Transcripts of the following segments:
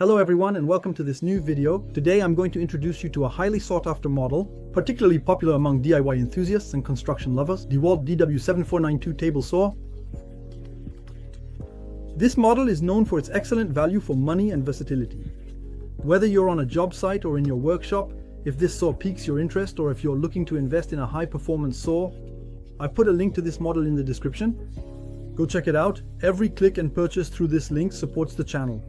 Hello everyone and welcome to this new video. Today I'm going to introduce you to a highly sought after model, particularly popular among DIY enthusiasts and construction lovers, Dewalt DW7492 table saw. This model is known for its excellent value for money and versatility. Whether you're on a job site or in your workshop, if this saw piques your interest or if you're looking to invest in a high performance saw, I've put a link to this model in the description. Go check it out. Every click and purchase through this link supports the channel.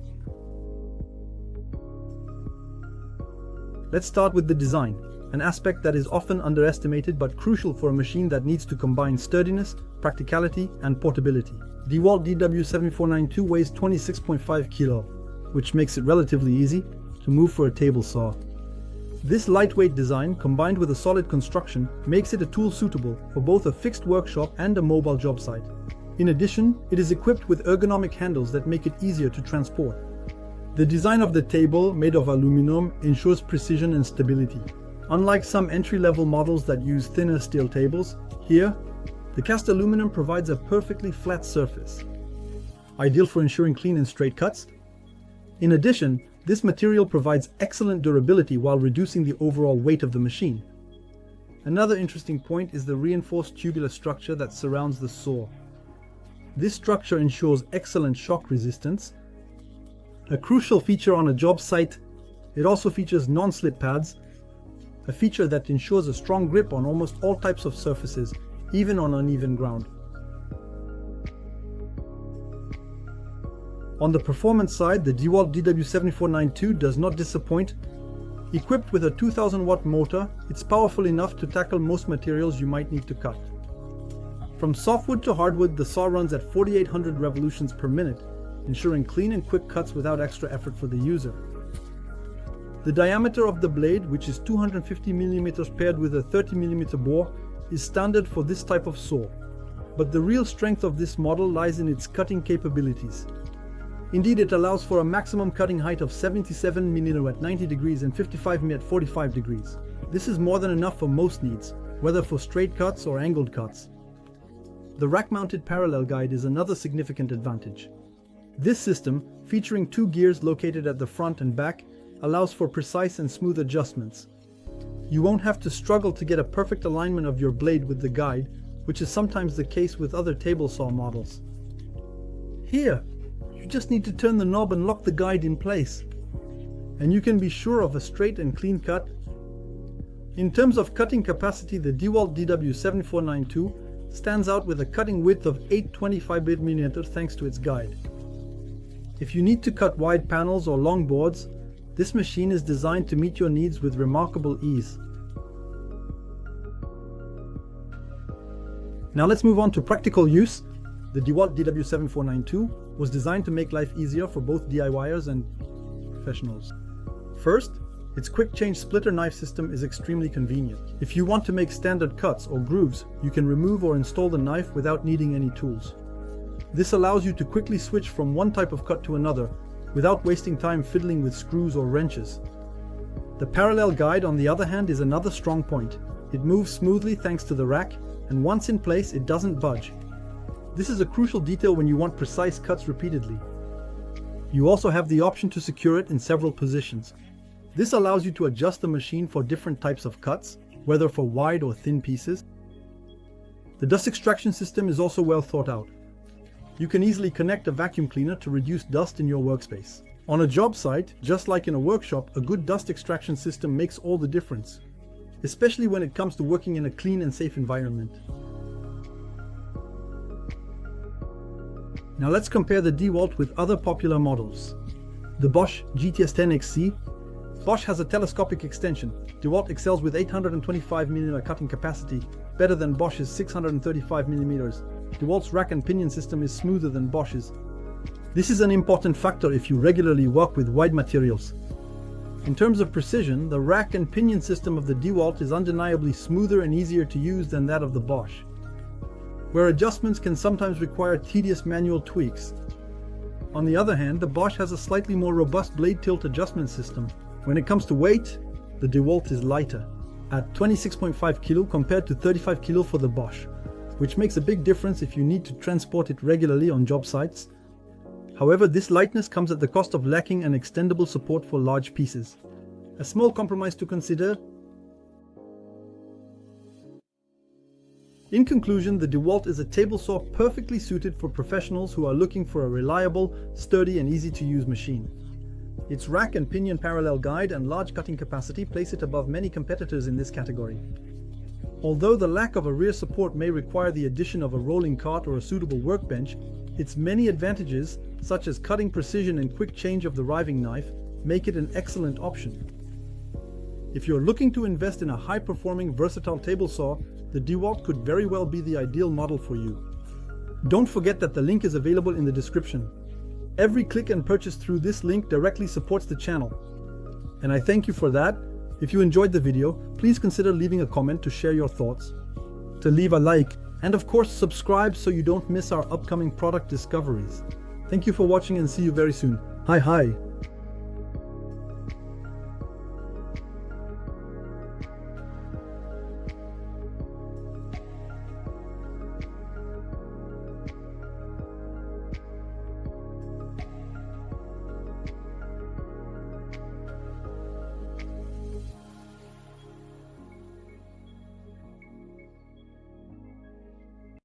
Let's start with the design, an aspect that is often underestimated but crucial for a machine that needs to combine sturdiness, practicality, and portability. Dewalt DW7492 weighs 26.5 kilo, which makes it relatively easy to move for a table saw. This lightweight design, combined with a solid construction, makes it a tool suitable for both a fixed workshop and a mobile job site. In addition, it is equipped with ergonomic handles that make it easier to transport. The design of the table, made of aluminum, ensures precision and stability. Unlike some entry-level models that use thinner steel tables, here, the cast aluminum provides a perfectly flat surface, ideal for ensuring clean and straight cuts. In addition, this material provides excellent durability while reducing the overall weight of the machine. Another interesting point is the reinforced tubular structure that surrounds the saw. This structure ensures excellent shock resistance. A crucial feature on a job site, it also features non-slip pads, a feature that ensures a strong grip on almost all types of surfaces, even on uneven ground. On the performance side, the Dewalt DW7492 does not disappoint. Equipped with a 2000 watt motor, it's powerful enough to tackle most materials you might need to cut. From softwood to hardwood, the saw runs at 4800 revolutions per minute, ensuring clean and quick cuts without extra effort for the user. The diameter of the blade, which is 250 mm paired with a 30 mm bore, is standard for this type of saw. But the real strength of this model lies in its cutting capabilities. Indeed, it allows for a maximum cutting height of 77 mm at 90 degrees and 55 mm at 45 degrees. This is more than enough for most needs, whether for straight cuts or angled cuts. The rack-mounted parallel guide is another significant advantage. This system, featuring two gears located at the front and back, allows for precise and smooth adjustments. You won't have to struggle to get a perfect alignment of your blade with the guide, which is sometimes the case with other table saw models. Here, you just need to turn the knob and lock the guide in place, and you can be sure of a straight and clean cut. In terms of cutting capacity, the Dewalt DW7492 stands out with a cutting width of 825 mm thanks to its guide. If you need to cut wide panels or long boards, this machine is designed to meet your needs with remarkable ease. Now let's move on to practical use. The Dewalt DW7492 was designed to make life easier for both DIYers and professionals. First, its quick change splitter knife system is extremely convenient. If you want to make standard cuts or grooves, you can remove or install the knife without needing any tools. This allows you to quickly switch from one type of cut to another without wasting time fiddling with screws or wrenches. The parallel guide, on the other hand, is another strong point. It moves smoothly thanks to the rack, and once in place, it doesn't budge. This is a crucial detail when you want precise cuts repeatedly. You also have the option to secure it in several positions. This allows you to adjust the machine for different types of cuts, whether for wide or thin pieces. The dust extraction system is also well thought out. You can easily connect a vacuum cleaner to reduce dust in your workspace. On a job site, just like in a workshop, a good dust extraction system makes all the difference, especially when it comes to working in a clean and safe environment. Now let's compare the Dewalt with other popular models. The Bosch GTS10XC. Bosch has a telescopic extension. Dewalt excels with 825 mm cutting capacity, better than Bosch's 635 mm. Dewalt's rack and pinion system is smoother than Bosch's. This is an important factor if you regularly work with wide materials. In terms of precision, the rack and pinion system of the Dewalt is undeniably smoother and easier to use than that of the Bosch, where adjustments can sometimes require tedious manual tweaks. On the other hand, the Bosch has a slightly more robust blade tilt adjustment system. When it comes to weight, the Dewalt is lighter, at 26.5 kg compared to 35 kg for the Bosch, which makes a big difference if you need to transport it regularly on job sites. However, this lightness comes at the cost of lacking an extendable support for large pieces. A small compromise to consider. In conclusion, the Dewalt is a table saw perfectly suited for professionals who are looking for a reliable, sturdy and easy to use machine. Its rack and pinion parallel guide and large cutting capacity place it above many competitors in this category. Although the lack of a rear support may require the addition of a rolling cart or a suitable workbench, its many advantages, such as cutting precision and quick change of the riving knife, make it an excellent option. If you're looking to invest in a high-performing, versatile table saw, the Dewalt could very well be the ideal model for you. Don't forget that the link is available in the description. Every click and purchase through this link directly supports the channel. And I thank you for that. If you enjoyed the video, please consider leaving a comment to share your thoughts, to leave a like, and of course subscribe so you don't miss our upcoming product discoveries. Thank you for watching and see you very soon. Hi.